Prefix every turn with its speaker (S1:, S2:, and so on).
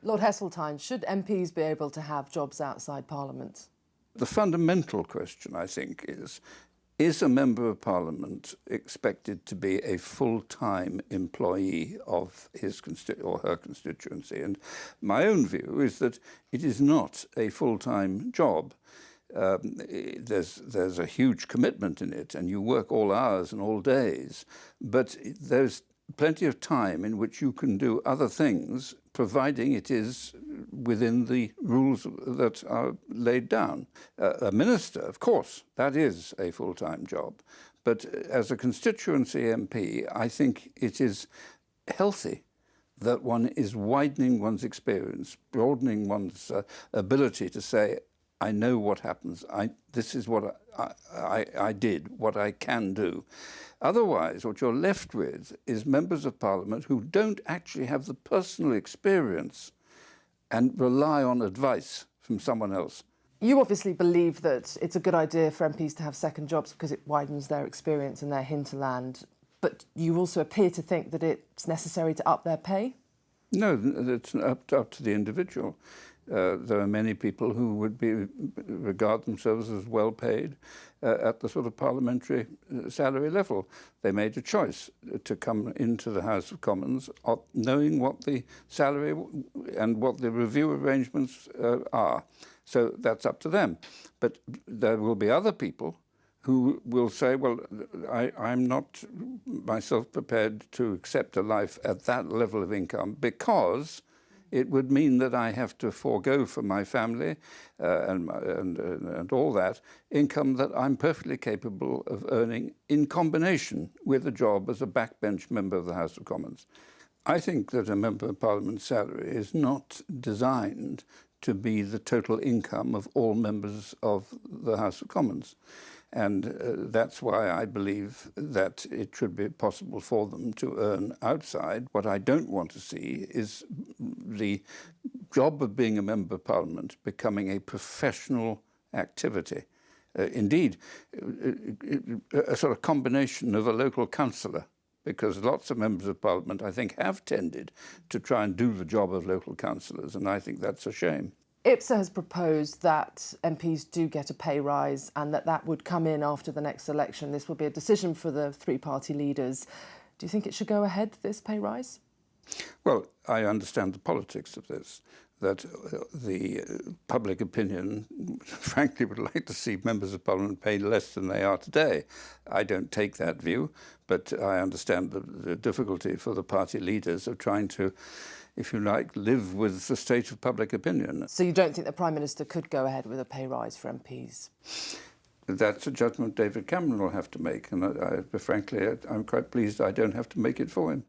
S1: Lord Helseltine, should MPs be able to have jobs outside Parliament?
S2: The fundamental question, I think, is a Member of Parliament expected to be a full-time employee of his or her constituency? And my own view is that it is not a full-time job. There's a huge commitment in it, and you work all hours and all days, but there's plenty of time in which you can do other things, providing it is within the rules that are laid down. A minister, of course, that is a full-time job, but as a constituency MP, I think it is healthy that one is widening one's experience, broadening one's ability to say, I know what happens. This is what I did, what I can do. Otherwise, what you're left with is members of Parliament who don't actually have the personal experience and rely on advice from someone else.
S1: You obviously believe that it's a good idea for MPs to have second jobs because it widens their experience and their hinterland, but you also appear to think that it's necessary to up their pay?
S2: No, it's up to the individual. There are many people who would regard themselves as well paid at the sort of parliamentary salary level. They made a choice to come into the House of Commons knowing what the salary and what the review arrangements are. So that's up to them. But there will be other people who will say, well, I'm not myself prepared to accept a life at that level of income because it would mean that I have to forego for my family and all that income that I'm perfectly capable of earning in combination with a job as a backbench member of the House of Commons. I think that a Member of Parliament's salary is not designed to be the total income of all members of the House of Commons. And that's why I believe that it should be possible for them to earn outside. What I don't want to see is the job of being a Member of Parliament becoming a professional activity. Indeed, a sort of combination of a local councillor, because lots of Members of Parliament, I think, have tended to try and do the job of local councillors, and I think that's a shame.
S1: IPSA has proposed that MPs do get a pay rise and that would come in after the next election. This will be a decision for the three-party leaders. Do you think it should go ahead, this pay rise?
S2: Well, I understand the politics of this, that the public opinion, frankly, would like to see Members of Parliament paid less than they are today. I don't take that view, but I understand the difficulty for the party leaders of trying to, if you like, live with the state of public opinion.
S1: So you don't think the Prime Minister could go ahead with a pay rise for MPs?
S2: That's a judgment David Cameron will have to make, and frankly, I'm quite pleased I don't have to make it for him.